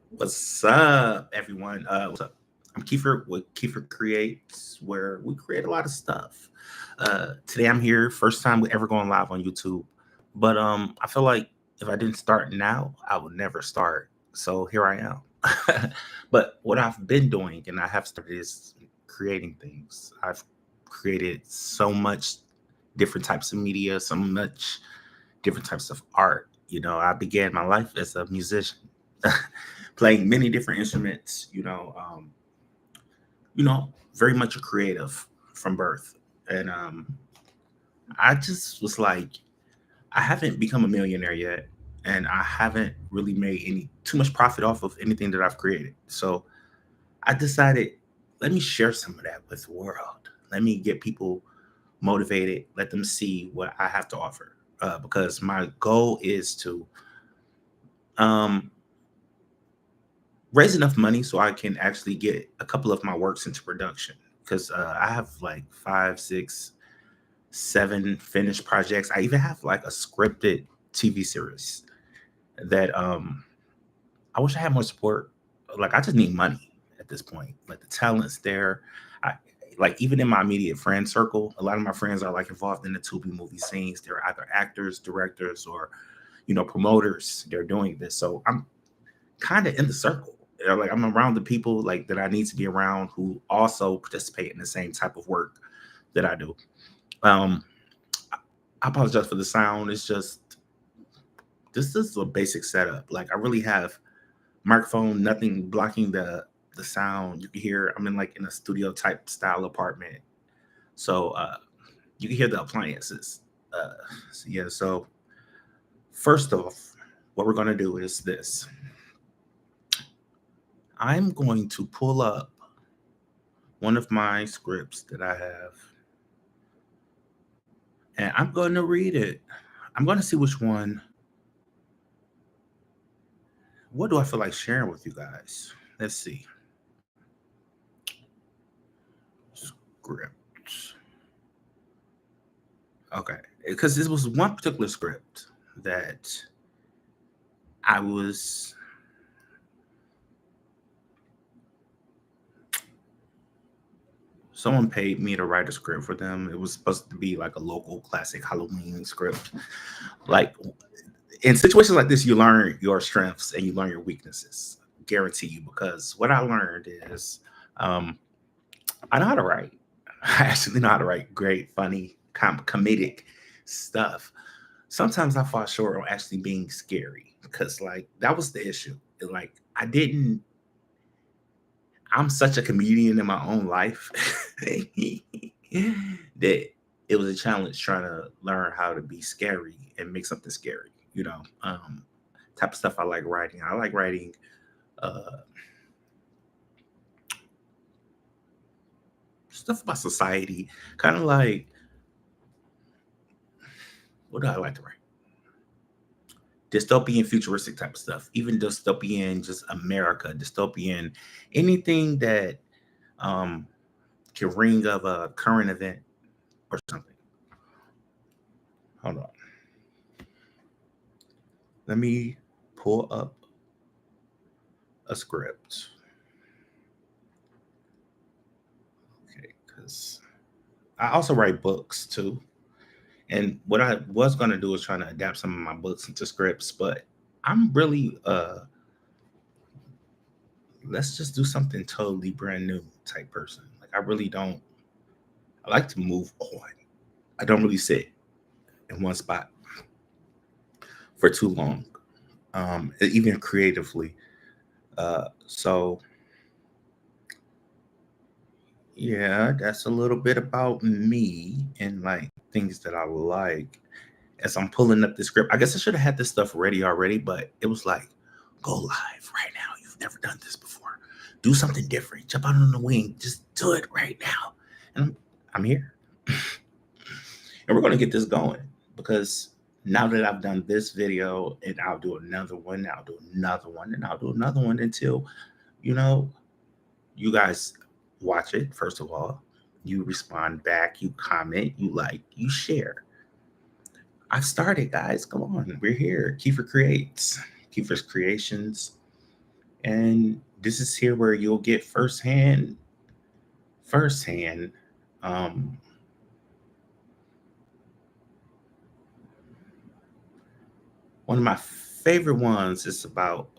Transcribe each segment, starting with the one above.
What's up, everyone? What's up? I'm Kiefert with Kiefert Creates, where we create a lot of stuff. Today I'm here, first time we ever going live on YouTube. But I feel like if I didn't start now, I would never start. So here I am. But what I've been doing and I have started is creating things. I've created so much different types of media, so much different types of art. I began my life as a musician, playing many different instruments. Very much a creative from birth, and I just was like, I haven't become a millionaire yet, and I haven't really made any too much profit off of anything that I've created. So I decided, let me share some of that with the world. Let me get people motivated. Let them see what I have to offer. Because my goal is to um, raise enough money so I can actually get a couple of my works into production. Because I have like five, six, seven finished projects. I even have like a scripted TV series that I wish I had more support. Like I just need money at this point. Like the talent's there. I like even in my immediate friend circle, a lot of my friends are like involved in the Tubi movie scenes. They're either actors, directors, or promoters. They're doing this. So I'm kind of in the circle. Like I'm around the people like that I need to be around who also participate in the same type of work that I do. Um, I apologize for the sound. It's just this is a basic setup. Like I really have microphone, nothing blocking the sound. You can hear I'm in like in a studio type style apartment, so you can hear the appliances. Uh, so first off, what we're gonna do is this. I'm going to pull up one of my scripts that I have, and I'm going to read it. I'm going to see which one. What do I feel like sharing with you guys? Let's see. Script. Okay. Because this was one particular script that I was. Someone paid me to write a script for them. It was supposed to be like a local classic Halloween script. Like in situations like this, you learn your strengths and you learn your weaknesses. Guarantee you, because what I learned is um, I know how to write. I actually know how to write great, funny, comedic stuff. Sometimes I fall short on actually being scary because, like, that was the issue. Like, I didn't. I'm such a comedian in my own life that it was a challenge trying to learn how to be scary and make something scary. Type of stuff I like writing. I like writing uh, stuff about society, kind of like what do I like to write? Dystopian, futuristic type of stuff. Even dystopian, just America, dystopian, anything that um, can ring of a current event or something. Hold on. Let me pull up a script. Okay, because I also write books too. And what I was going to do is trying to adapt some of my books into scripts, but I'm really let's just do something totally brand new type person. Like I really don't I like to move on. I don't really sit in one spot for too long. Even creatively. So yeah, that's a little bit about me and like things that I like. As I'm pulling up the script, I guess I should have had this stuff ready already, but it was like, go live right now. You've never done this before. Do something different. Jump out on the wing. Just do it right now. And I'm here. And we're going to get this going because now that I've done this video and I'll do another one, I'll do another one, and I'll do another one until, you know, you guys watch it, first of all. You respond back, you comment, you like, you share. I've started, guys. Come on. We're here. Kiefer Creates, Kiefer's Creations. And this is here where you'll get firsthand. Um, One of my favorite ones is about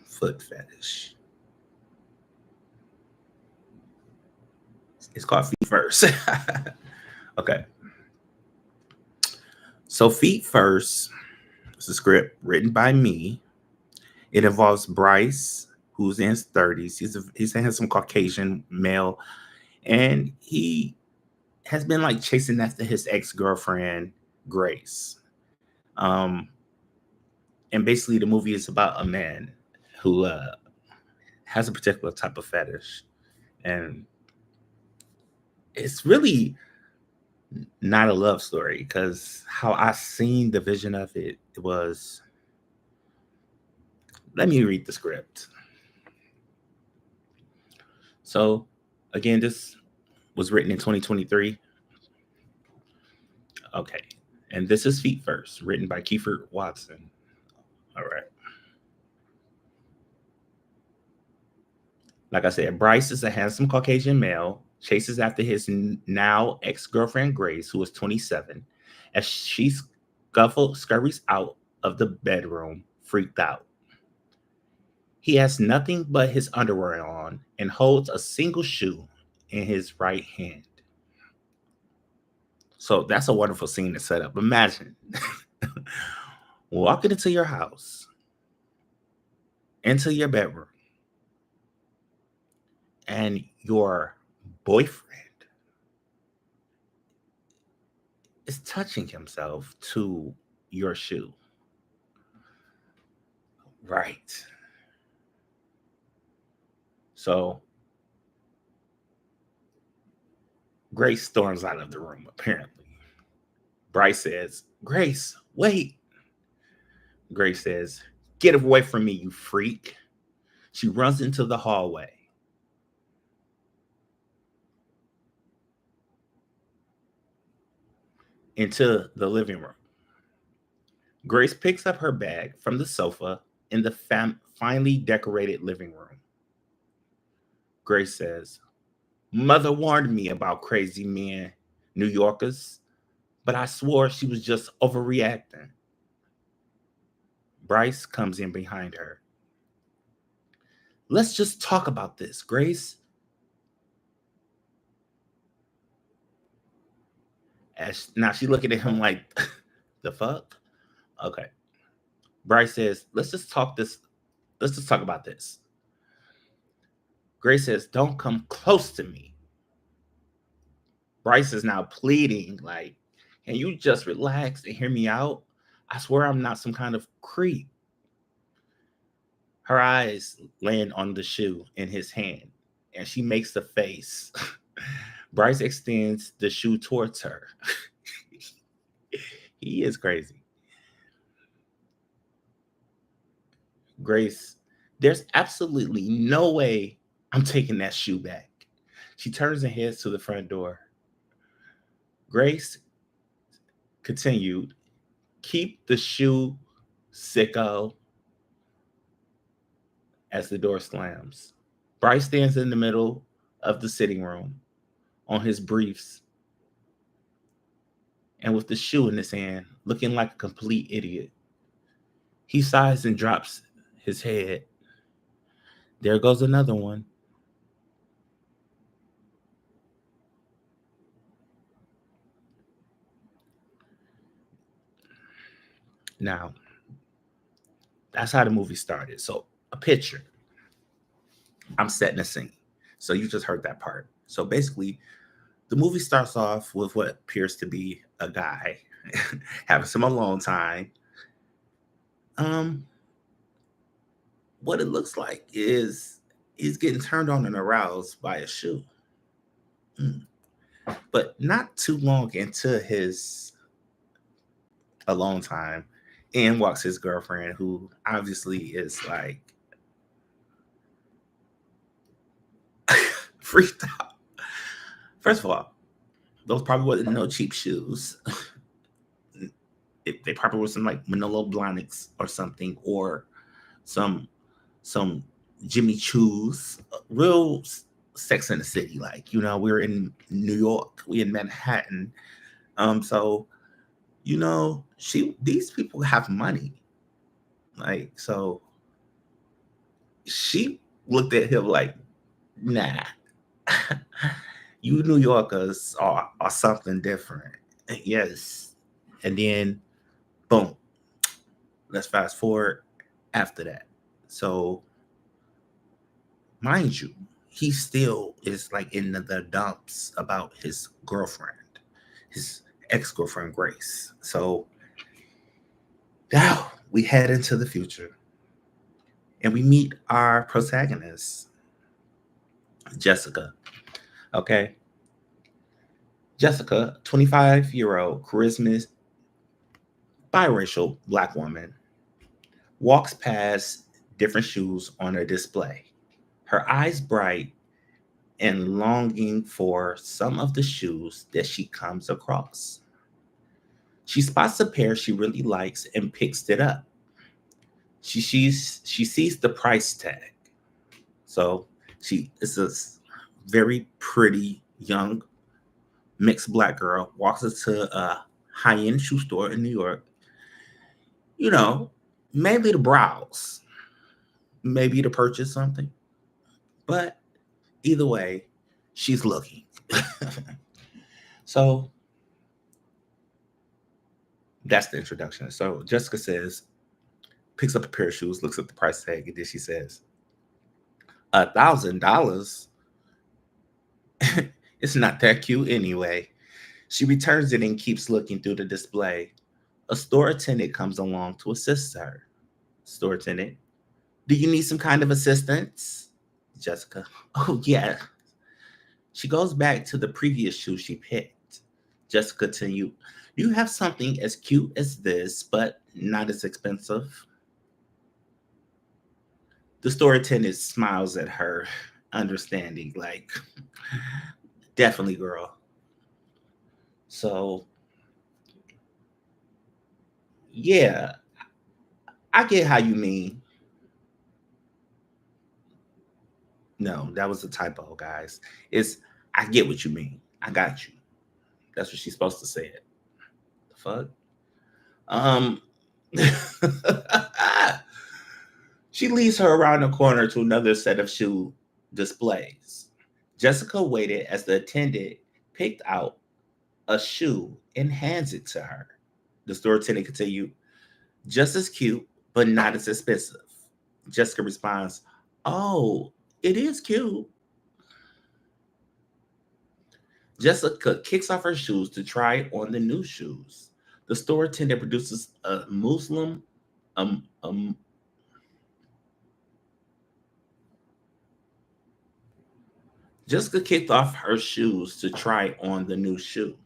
foot fetish. It's called Feet First. Okay. So Feet First is a script written by me. It involves Bryce, who's in his 30s. He's a handsome Caucasian male, and he has been like chasing after his ex-girlfriend, Grace. Um, and basically the movie is about a man who has a particular type of fetish. And it's really not a love story because how I seen the vision of it was, let me read the script. So again, this was written in 2023. Okay. And this is Feet First, written by Kiefert Watson. All right. Like I said, Bryce is a handsome Caucasian male, chases after his now ex-girlfriend Grace, who is 27, as she scurries out of the bedroom, freaked out. He has nothing but his underwear on and holds a single shoe in his right hand. So that's a wonderful scene to set up. Imagine walking into your house, into your bedroom, and your boyfriend is touching himself to your shoe. Right. So Grace storms out of the room, apparently. Bryce says, Grace, wait. Grace says, get away from me, you freak. She runs into the hallway. Into the living room. Grace picks up her bag from the sofa in the finely decorated living room. Grace says, Mother warned me about crazy men, New Yorkers, but I swore she was just overreacting. Bryce comes in behind her. Let's just talk about this, Grace. Now she's looking at him like, the fuck? Okay. Bryce says, let's just talk about this. Grace says, don't come close to me. Bryce is now pleading, like, can you just relax and hear me out? I swear I'm not some kind of creep. Her eyes land on the shoe in his hand, and she makes the face. Bryce extends the shoe towards her. He is crazy. Grace, there's absolutely no way I'm taking that shoe back. She turns and heads to the front door. Grace continued, keep the shoe, sicko, as the door slams. Bryce stands in the middle of the sitting room on his briefs and with the shoe in his hand, looking like a complete idiot. He sighs and drops his head. There goes another one. Now, that's how the movie started. So, a picture. I'm setting a scene. So, you just heard that part. So, basically, the movie starts off with what appears to be a guy having some alone time. Um, what it looks like is he's getting turned on and aroused by a shoe. Mm. But not too long into his alone time, in walks his girlfriend, who obviously is like freaked out. First of all, those probably wasn't no cheap shoes. They probably were some like Manolo Blahniks or something, or some Jimmy Choo's, real Sex in the City. Like, we're in New York, we in Manhattan. So these people have money. Like, so she looked at him like, nah, you New Yorkers are something different. Yes. And then boom, let's fast forward after that. So mind you, he still is like in the dumps about his girlfriend, his ex-girlfriend Grace. So now we head into the future and we meet our protagonist, Jessica. Okay. Jessica, 25-year-old charismatic biracial black woman, walks past different shoes on a display, her eyes bright and longing for some of the shoes that she comes across. She spots a pair she really likes and picks it up. She sees the price tag. So she is a very pretty young mixed black girl, walks into a high-end shoe store in New York, you know, mainly to browse, maybe to purchase something. But either way, she's looking. So that's the introduction. So Jessica says, picks up a pair of shoes, looks at the price tag, and then she says, $1,000? It's not that cute anyway. She returns it and keeps looking through the display. A store attendant comes along to assist her. Store attendant, do you need some kind of assistance? Jessica, oh yeah. She goes back to the previous shoe she picked. Jessica continued, you have something as cute as this, but not as expensive. The store attendant smiles at her, understanding, like, definitely, girl. So, yeah, I get how you mean. No, that was a typo, guys. It's, I get what you mean. I got you. That's what she's supposed to say it. The fuck? Um, she leads her around the corner to another set of shoe displays. Jessica waited as the attendant picked out a shoe and hands it to her. The store attendant continued, just as cute, but not as expensive. Jessica responds, oh, it is cute. Jessica kicks off her shoes to try on the new shoes. The store attendant produces a Muslim, um, Jessica kicked off her shoes to try on the new shoe.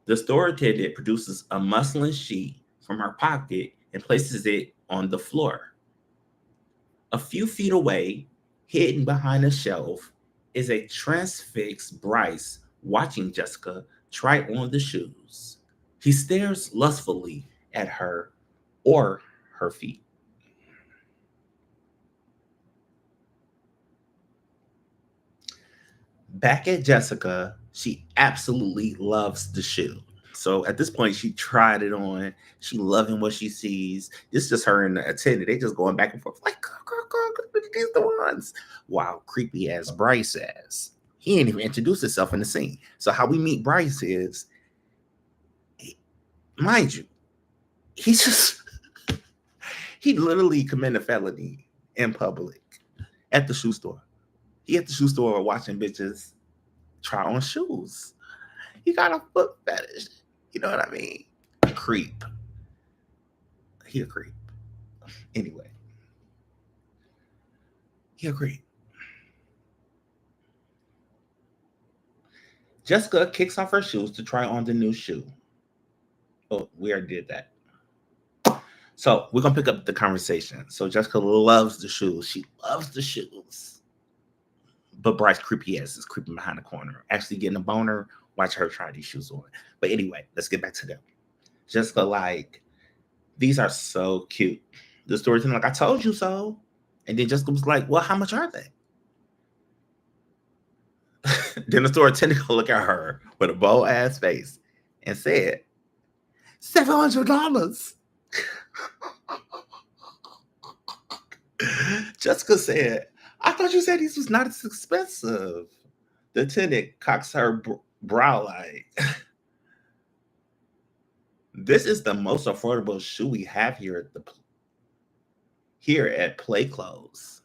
The store attendant produces a muslin sheet from her pocket and places it on the floor. A few feet away, hidden behind a shelf, is a transfixed Bryce watching Jessica try on the shoes. He stares lustfully at her or her feet. Back at Jessica, she absolutely loves the shoe. So at this point, she tried it on. She loving what she sees. It's just her and the attendant. They just going back and forth like, girl, these the ones. Wow, creepy as Bryce says. He ain't even introduced himself in the scene. So how we meet Bryce is, mind you, he just he literally committed a felony in public at the shoe store. He at the shoe store watching bitches try on shoes. He got a foot fetish. You know what I mean? A creep. He a creep. Anyway, he a creep. Jessica kicks off her shoes to try on the new shoe. Oh, we already did that. So we're gonna pick up the conversation. So Jessica loves the shoes. She loves the shoes. But Bryce creepy ass is creeping behind the corner, actually getting a boner. Watch her try these shoes on. But anyway, let's get back to them. Jessica, like, these are so cute. The story's like, I told you so. And then Jessica was like, well, how much are they? Then the store attendant looked at her with a bold ass face and said, $700. Jessica said, I thought you said these was not as expensive. The attendant cocks her brow like, this is the most affordable shoe we have here at Play Clothes.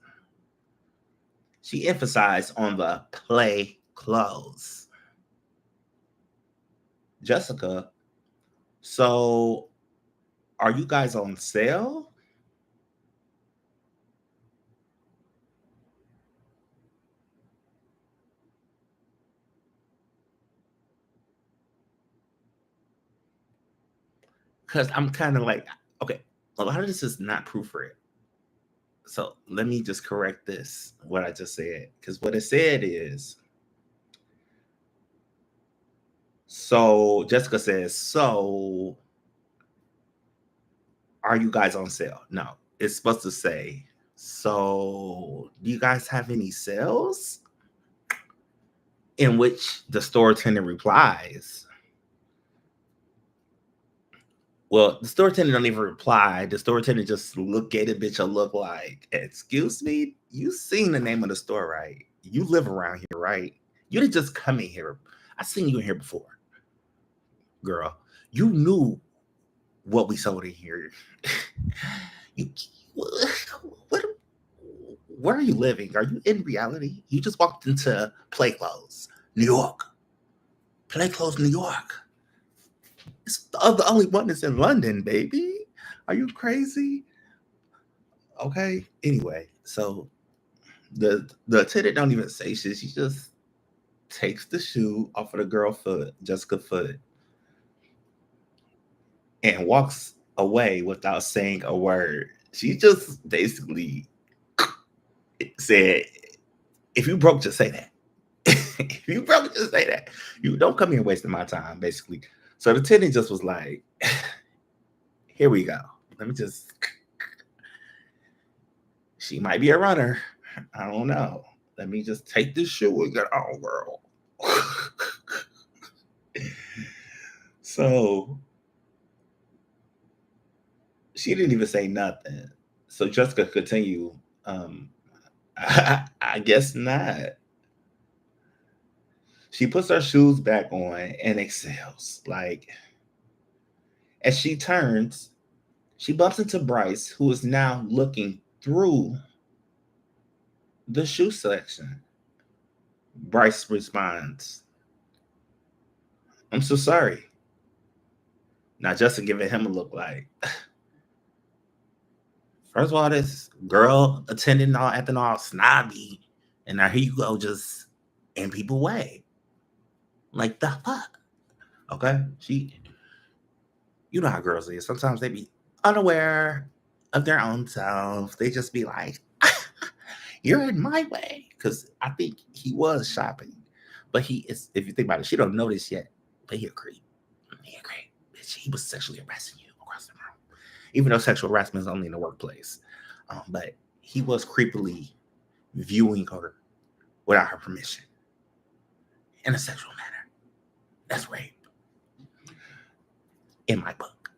She emphasized on the play clothes. Jessica, so are you guys on sale? Because I'm kind of like, okay, a lot of this is not proofread. So let me just correct this, what I just said. Because what it said is, so Jessica says, so are you guys on sale? No, it's supposed to say, so do you guys have any sales? In which the store attendant replies, well, the store attendant don't even reply. The store attendant just gave the bitch a look like, excuse me, you seen the name of the store, right? You live around here, right? You didn't just come in here. I seen you in here before, girl. You knew what we sold in here. you, what, where are you living? Are you in reality? You just walked into Play Clothes, New York. Play Clothes, New York. It's the only one that's in London, baby. Are you crazy? Okay. Anyway, so the attendant don't even say shit. She just takes the shoe off of the girl foot, Jessica foot, and walks away without saying a word. She just basically said, if you broke, just say that. If you broke, just say that. You don't come here wasting my time, basically. So the attendant just was like, here we go. Let me just, she might be a runner. I don't know. Let me just take this shoe and get on, girl. So she didn't even say nothing. So Jessica continued, I guess not. She puts her shoes back on and exhales. Like, as she turns, she bumps into Bryce, who is now looking through the shoe section. Bryce responds, I'm so sorry. Now Jessica giving him a look like, first of all, this girl attending all acting all snobby, and now here you go just in people way. Like the fuck? Okay? You know how girls is. Sometimes they be unaware of their own self. They just be like, you're in my way. Because I think he was shopping. But he is, if you think about it, she don't know this yet. But he a creep. He a creep. Bitch, he was sexually harassing you across the room. Even though sexual harassment is only in the workplace. But he was creepily viewing her without her permission in a sexual manner. That's rape in my book.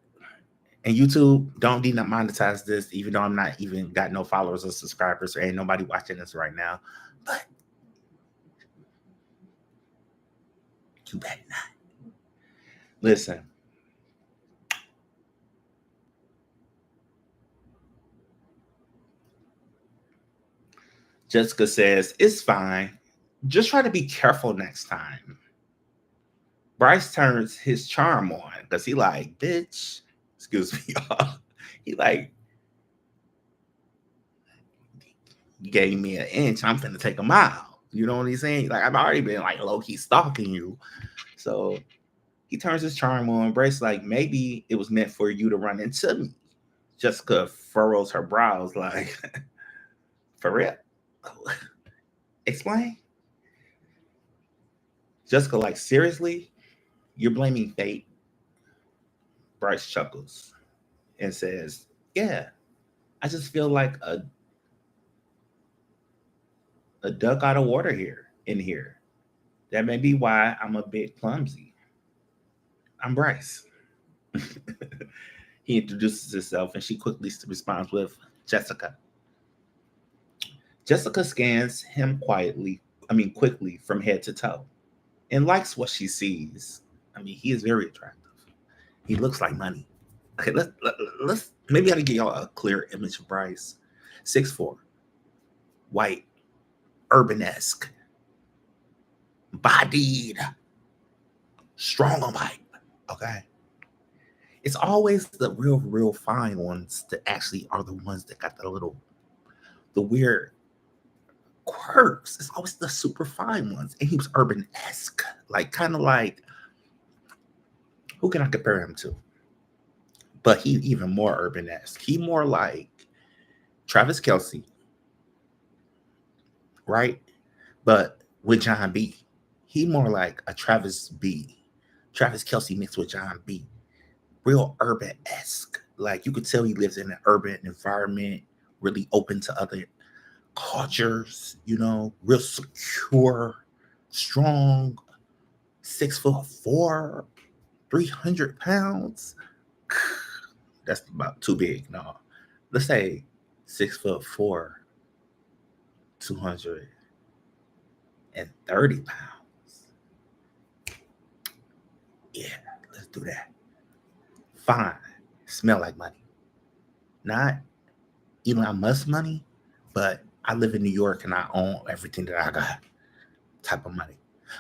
And YouTube, don't demonetize this, even though I'm not even got no followers or subscribers, or ain't nobody watching this right now. But you better not. Listen. Jessica says, it's fine. Just try to be careful next time. Bryce turns his charm on because he like, bitch, excuse me, y'all. He like, you gave me an inch, I'm finna take a mile. You know what he's saying? Like, I've already been like low-key stalking you. So he turns his charm on. Bryce like, maybe it was meant for you to run into me. Jessica furrows her brows like, for real? Explain. Jessica like, seriously? You're blaming fate? Bryce chuckles and says, yeah, I just feel like a duck out of water here in here. That may be why I'm a bit clumsy. I'm Bryce. He introduces himself and she quickly responds with Jessica. Jessica scans him quickly from head to toe and likes what she sees. I mean, he is very attractive. He looks like money. Okay, let's maybe I can get y'all a clear image of Bryce. 6'4", white, urban-esque, bodied, strong on pipe. Okay. It's always the real fine ones that actually are the ones that got the weird quirks. It's always the super fine ones. And he was urban-esque. Like kind of like, who can I compare him to? But he even more urban-esque. He more like Travis Kelce, right? But with John B. He more like a Travis B. Travis Kelce mixed with John B. Real urban-esque. Like you could tell he lives in an urban environment, really open to other cultures, real secure, strong, 6'4", 300 pounds. That's about too big. No. Let's say 6'4", 230 pounds. Yeah, let's do that. Fine. Smell like money. Not Elon Musk money, but I live in New York and I own everything that I got type of money.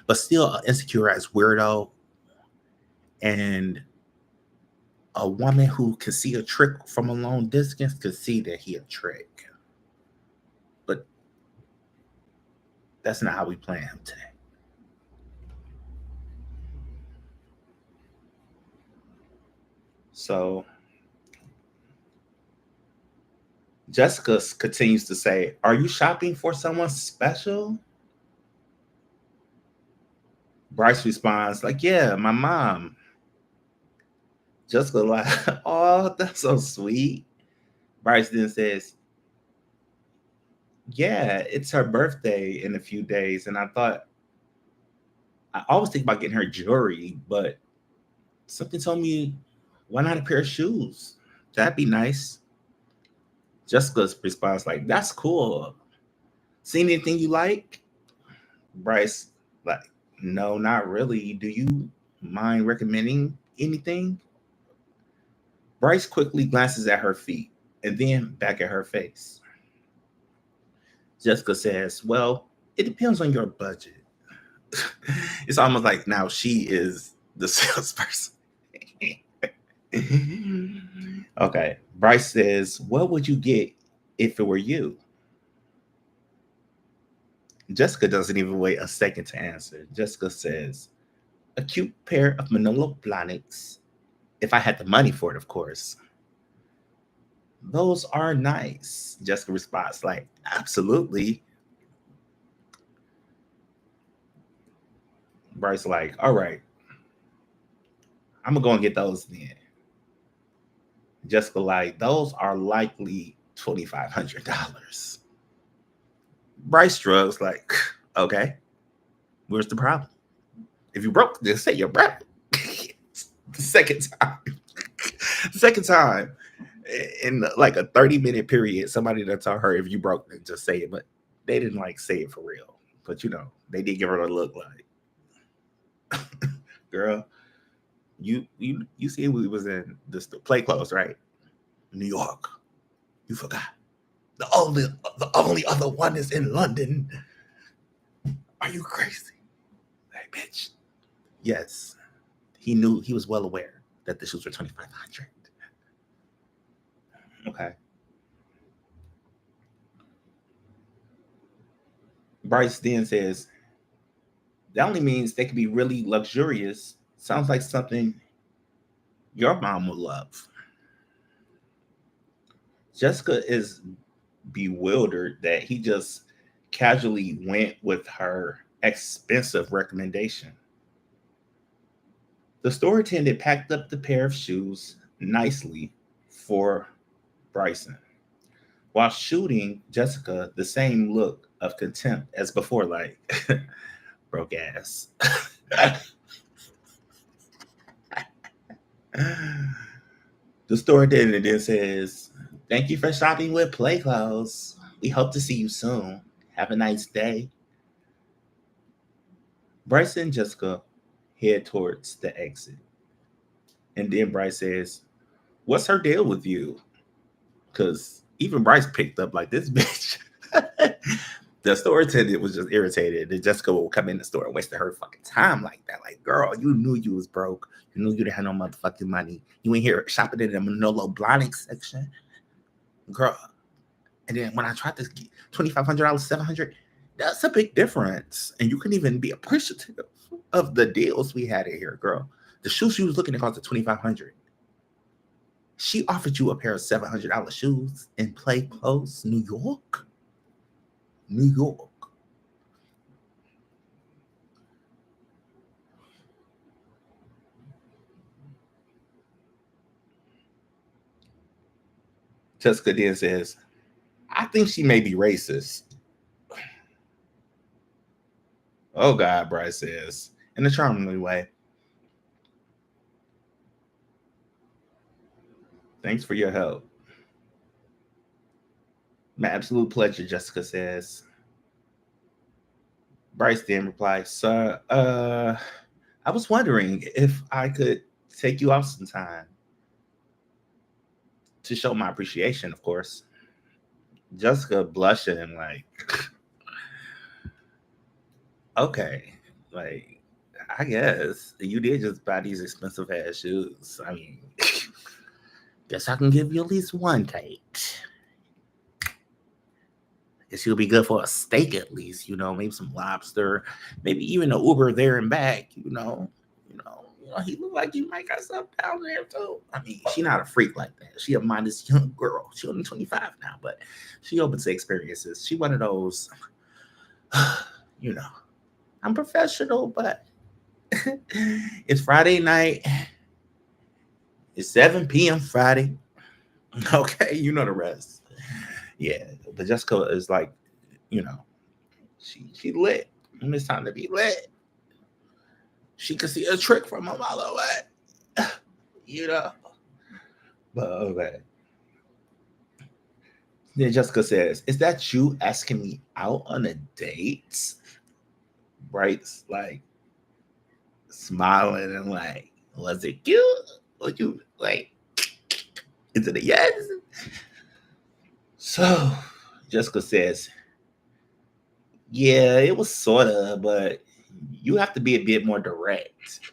But still an insecure as weirdo and a woman who can see a trick from a long distance could see that he a trick. But that's not how we plan him today. So Jessica continues to say, "Are you shopping for someone special?" Bryce responds like, "Yeah, my mom." Jessica like, "Oh, that's so sweet." Bryce then says, "Yeah, it's her birthday in a few days, and I always think about getting her jewelry, but something told me, why not a pair of shoes? That'd be nice." Jessica's response like, "That's cool. Seen anything you like?" Bryce like, "No, not really. Do you mind recommending anything?" Bryce quickly glances at her feet and then back at her face. Jessica says, "Well, it depends on your budget." It's almost like now she is the salesperson. Okay. Bryce says, "What would you get if it were you?" Jessica doesn't even wait a second to answer. Jessica says, "A cute pair of Manolo Blahniks, if I had the money for it, of course." "Those are nice." Jessica responds, like, "Absolutely." Bryce, like, "All right, I'm gonna go and get those then." Jessica, like, "Those are likely $2,500. Bryce shrugs, like, "Okay, where's the problem? If you broke, just say you're broke." The second time, second time in like a 30-minute period, somebody that told her if you broke, then just say it. But they didn't like say it for real. But they did give her a look like, "Girl, you see we was in this play clothes, right? New York. You forgot. The only other one is in London. Are you crazy?" Like, bitch. Yes. He was well aware that the shoes were 2,500. Okay. Bryce then says, "That only means they could be really luxurious. Sounds like something your mom would love." Jessica is bewildered that he just casually went with her expensive recommendation. The store attendant packed up the pair of shoes nicely for Bryson while shooting Jessica the same look of contempt as before, like broke ass. The store attendant then says, "Thank you for shopping with Play Clothes. We hope to see you soon. Have a nice day." Bryce and Jessica head towards the exit. And then Bryce says, "What's her deal with you?" Because even Bryce picked up like this bitch. The store attendant was just irritated that Jessica would come in the store and wasted her fucking time like that. Like, girl, you knew you was broke. You knew you didn't have no motherfucking money. You ain't here shopping in the Manolo Blahnik section. Girl. And then when I tried to get $2,500, $700, that's a big difference. And you can even be appreciative of the deals we had in here, girl. The shoes she was looking at cost $2,500. She offered you a pair of $700 shoes in Play Clothes, New York. New York. Jessica then says, "I think she may be racist." "Oh God," Bryce says, in a charming way. "Thanks for your help." "My absolute pleasure," Jessica says. Bryce then replies, "Sir, I was wondering if I could take you out sometime to show my appreciation, of course." Jessica blushing like, okay, like, I guess you did just buy these expensive ass shoes. I mean, guess I can give you at least one date. Guess you'll be good for a steak at least, maybe some lobster, maybe even an Uber there and back, he look like you might got stuff down there too. I mean, she not a freak like that. She a modest young girl. She only 25 now, but she open to experiences. She one of those, you know, I'm professional, but it's Friday night. It's 7 p.m. Friday. Okay, you know the rest. Yeah, but Jessica is like, you know, she lit. When it's time to be lit, she can see a trick from a mile away. you know. But okay. Then Jessica says, "Is that you asking me out on a date?" Bright's like smiling and like, "Was it cute? Would you like? Is it a yes?" So Jessica says, "Yeah, it was sort of, but you have to be a bit more direct."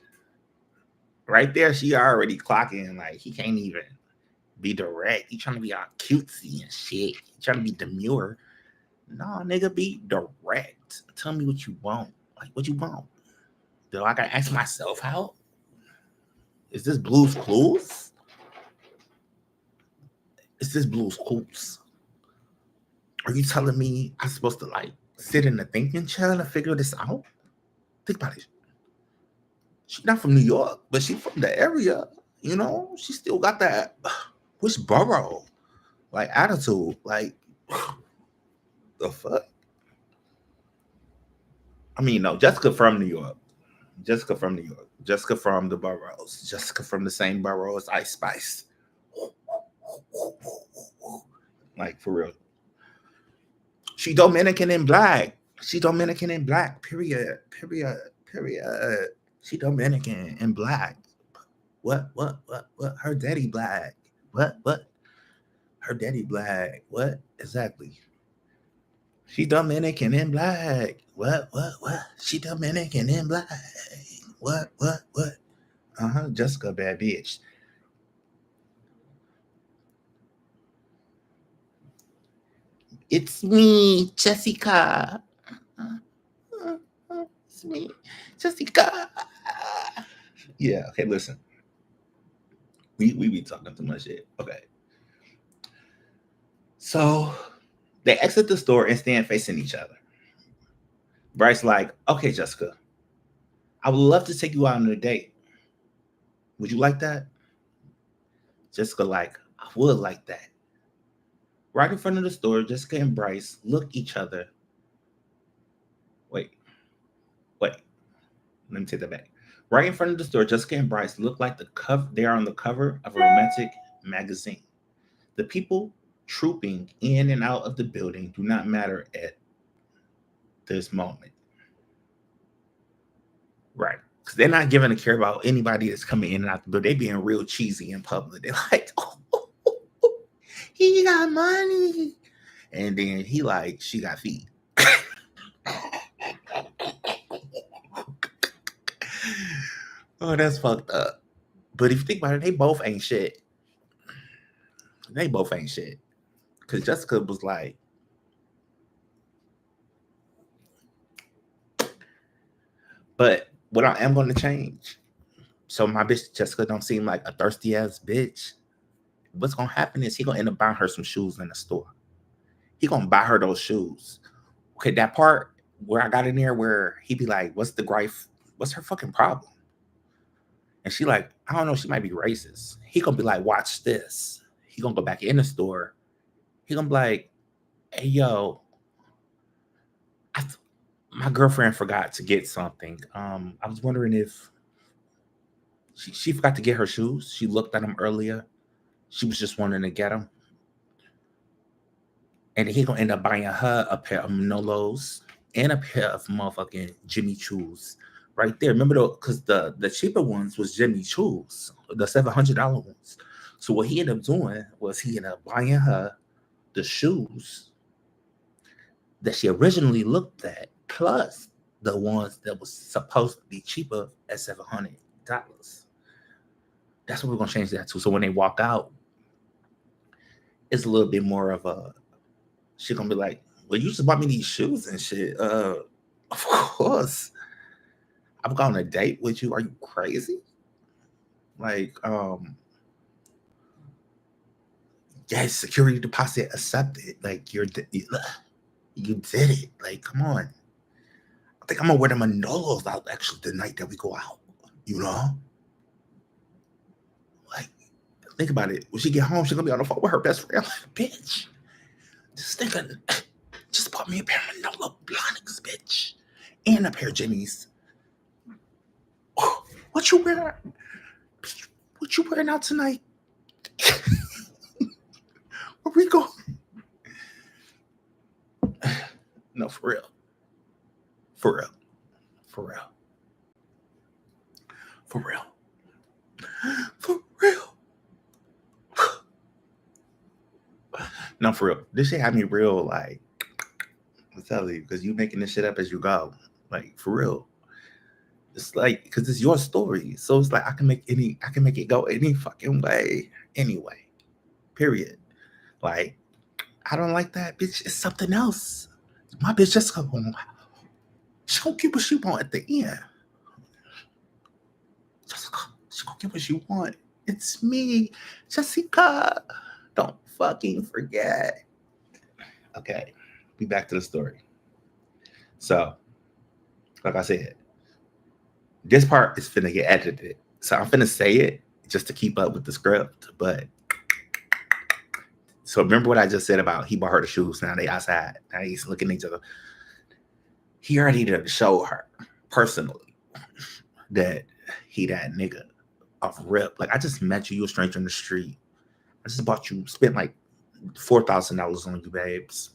Right there, she already clocking like he can't even be direct. He trying to be all cutesy and shit. He trying to be demure. Nah, nigga, be direct. Tell me what you want. Like, what you want? Do I gotta ask myself out? Is this Blue's Clues? Is this Blue's Clues? Are you telling me I'm supposed to like sit in the thinking chair to figure this out? Think about it. She's not from New York, but she's from the area. She still got that which borough like attitude. Like the fuck? I mean, no, Jessica from New York. Jessica from New York. Jessica from the boroughs. Jessica from the same borough as Ice Spice. Like for real. She Dominican and black. She Dominican and black. Period. Period. Period. She Dominican and black. What? What? What? What? Her daddy black. What? What? Her daddy black. What? Exactly. She Dominican and black. What? What? What? She Dominican and black. What? What? What? Jessica, bad bitch. It's me, Jessica. It's me, Jessica. Yeah. Okay. Listen. We be talking too much shit. Okay. So they exit the store and stand facing each other. Bryce like, "Okay, Jessica, I would love to take you out on a date. Would you like that?" Jessica like, "I would like that." Right in front of the store, Jessica and Bryce look each other Wait, wait. Let me take that back. Right in front of the store, Jessica and Bryce look like the cover. They are on the cover of a romantic magazine. The people trooping in and out of the building do not matter at this moment. Right. Because they're not giving a care about anybody that's coming in and out the building. They being real cheesy in public. They're like, oh, he got money. And then he like, she got feet. Oh, that's fucked up. But if you think about it, they both ain't shit. They both ain't shit. Because Jessica was like, but what I am going to change. So my bitch Jessica don't seem like a thirsty ass bitch. What's gonna happen is he gonna end up buying her some shoes in the store. He gonna buy her those shoes. Okay, that part where I got in there where he be like, "What's the gripe? What's her fucking problem?" And she like, "I don't know. She might be racist." He gonna be like, "Watch this." He gonna go back in the store. He gonna be like, "Hey yo, my girlfriend forgot to get something. I was wondering if she forgot to get her shoes. She looked at them earlier. She was just wanting to get them." And then he gonna end up buying her a pair of Manolos and a pair of motherfucking Jimmy Choo's right there. Remember though, because the cheaper ones was Jimmy Choo's, the $700 ones. So what he ended up doing was he ended up buying her the shoes that she originally looked at, plus the ones that was supposed to be cheaper at $700. That's what we're gonna change that to. So when they walk out, it's a little bit more of a, she gonna be like, "Well, you just bought me these shoes and shit. Of course. I'm going on a date with you. Are you crazy? Like, yes, security deposit accepted. Like, you did it. Like, come on. I think I'm gonna wear the Manolos out actually the night that we go out. You know, like, think about it. When she get home, she's gonna be on the phone with her best friend. Like, bitch, just thinking, just bought me a pair of Manolo Blahniks, bitch, and a pair of Jimmy's. What you wearing? What you wearing out tonight? Where we going? No, for real. For real. For real. For real. For real. No, for real. This shit had me real, like, I'm telling you, because you making this shit up as you go. Like, for real. It's like, because it's your story. So it's like I can make it go any fucking way. Anyway. Period. Like, I don't like that, bitch. It's something else. My bitch just gonna, she gonna get what she want at the end. She gonna get what she want. It's me, Jessica. Don't fucking forget. Okay, be back to the story. So, like I said, this part is finna get edited. So I'm finna say it just to keep up with the script. But so remember what I just said about he bought her the shoes. Now they outside. Now he's looking at each other. He already did show her personally that he that nigga off rip. Like I just met you, you a stranger in the street. I just bought you, spent like $4,000 on you, babes.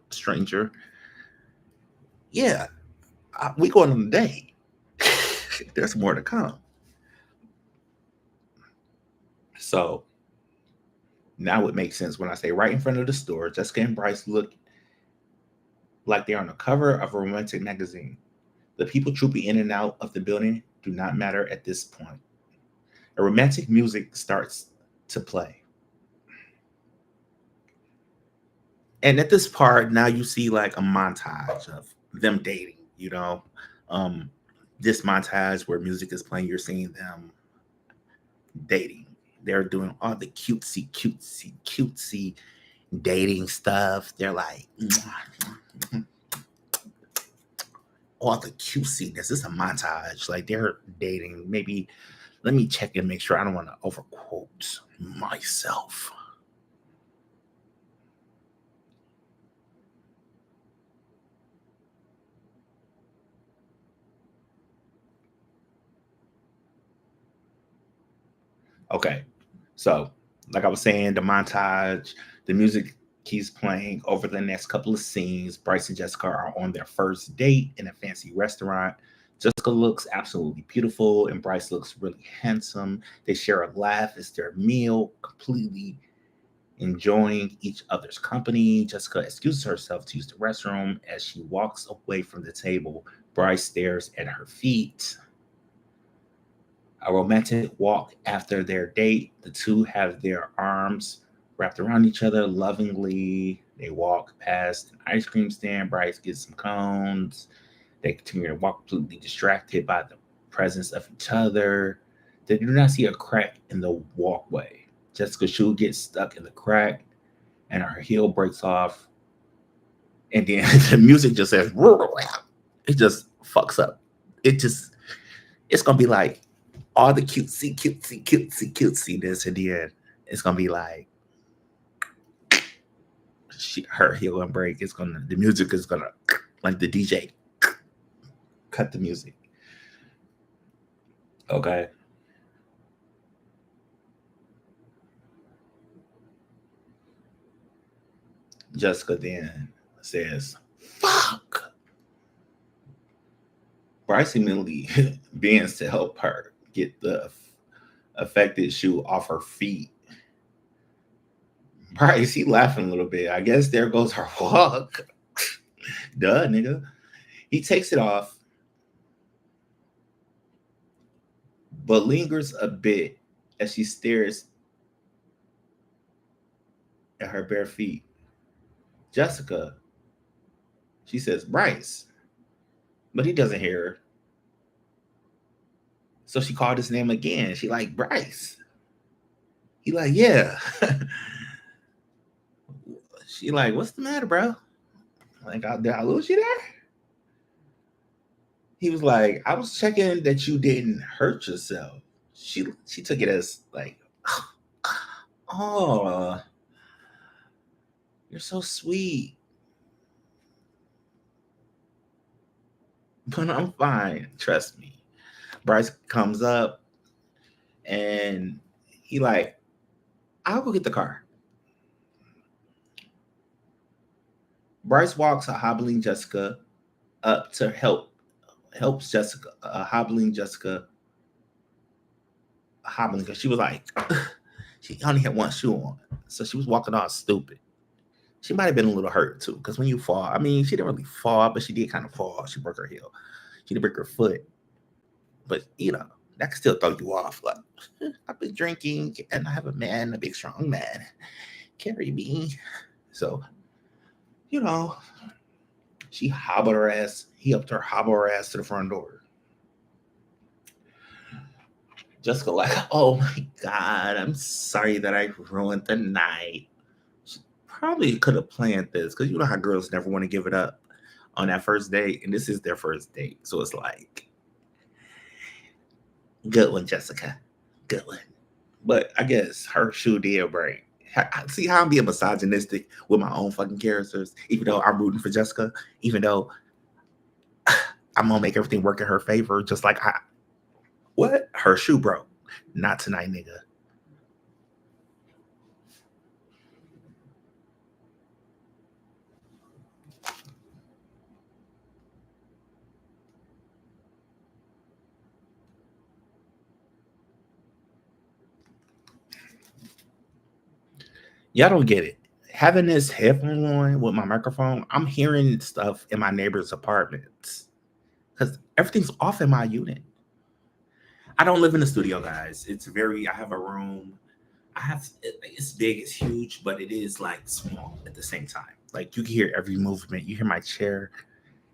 Stranger. Yeah, we going on a date. There's more to come. So now it makes sense when I say right in front of the store, Jessica and Bryce look like they're on the cover of a romantic magazine. The people trooping in and out of the building do not matter at this point. A romantic music starts to play. And at this part, now you see like a montage of them dating, you know. Um, this montage where music is playing, you're seeing them dating. They're doing all the cutesy dating stuff. They're like all the cutesiness. It's a montage. Like they're dating. Maybe let me check and make sure I don't want to overquote myself. Okay. So, like I was saying, the montage, the music keeps playing over the next couple of scenes. Bryce and Jessica are on their first date in a fancy restaurant. Jessica looks absolutely beautiful, and Bryce looks really handsome. They share a laugh as their meal, completely enjoying each other's company. Jessica excuses herself to use the restroom. As she walks away from the table, Bryce stares at her feet. A romantic walk after their date. The two have their arms wrapped around each other lovingly. They walk past an ice cream stand. Bryce gets some cones. They continue to walk, completely distracted by the presence of each other. They do not see a crack in the walkway. Jessica's shoe gets stuck in the crack and her heel breaks off. And then the music just says, it just fucks up. It just, it's going to be like, all the cutesiness at the end. It's gonna be like her heel gonna break. The music is gonna like the DJ cut the music. Okay. Jessica then says, "Fuck." Bryce immediately bends to help her get the affected shoe off her feet. Bryce, he laughing a little bit. I guess there goes her walk. Duh, nigga. He takes it off, but lingers a bit as she stares at her bare feet. Jessica, she says, Bryce, but he doesn't hear her. So she called his name again. She like, Bryce. He like, yeah. She like, what's the matter, bro? Like, did I lose you there? He was like, I was checking that you didn't hurt yourself. She took it as like, oh, you're so sweet. But I'm fine. Trust me. Bryce comes up and he like, I'll go get the car. Bryce walks a hobbling Jessica up to helps Jessica hobbling Jessica hobbling because she was like she only had one shoe on, so she was walking all stupid. She might have been a little hurt too, because when you fall, I mean, she didn't really fall, but she did kind of fall. She broke her heel. She didn't break her foot, but that can still throw you off. Like I've been drinking, and I have a man, a big strong man, carry me. So you know, she hobbled her ass. He helped her hobble her ass to the front door. Jessica like, oh my God, I'm sorry that I ruined the night. She probably could have planned this because you know how girls never want to give it up on that first date, and this is their first date. So it's like, good one, Jessica. Good one. But I guess her shoe did break. See how I'm being misogynistic with my own fucking characters, even though I'm rooting for Jessica, even though I'm gonna make everything work in her favor, just like what? Her shoe broke. Not tonight, nigga. Y'all don't get it. Having this headphone on with my microphone, I'm hearing stuff in my neighbor's apartments because everything's off in my unit. I don't live in the studio, guys. I have a room. It's big, it's huge, but it is like small at the same time. Like you can hear every movement. You hear my chair.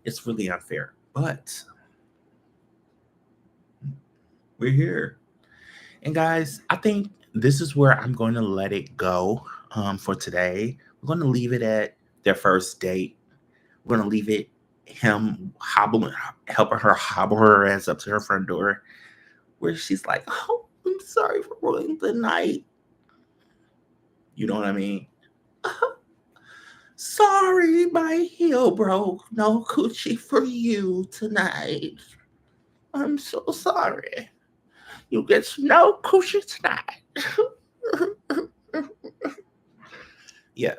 It's really unfair, but we're here. And guys, I think this is where I'm going to let it go for today. We're going to leave it at their first date. We're going to leave it him helping her hobble her ass up to her front door, where she's like, "Oh, I'm sorry for ruining the night." You know what I mean? Sorry, my heel broke. No coochie for you tonight. I'm so sorry. You get no coochie tonight. Yeah,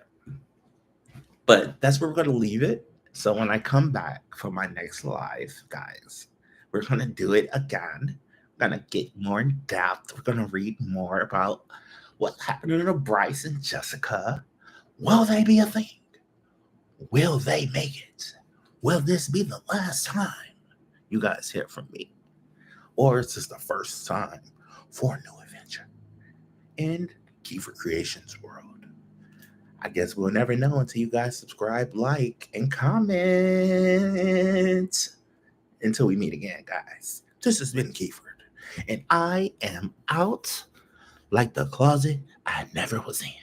but that's where we're gonna leave it. So when I come back for my next live, guys, we're gonna do it again. We're gonna get more in depth. We're gonna read more about what's happening to Bryce and Jessica. Will they be a thing? Will they make it? Will this be the last time you guys hear from me? Or is this the first time for a new adventure in Kiefert Creations world? I guess we'll never know until you guys subscribe, like, and comment. Until we meet again, guys. This has been Kiefert, and I am out like the closet I never was in.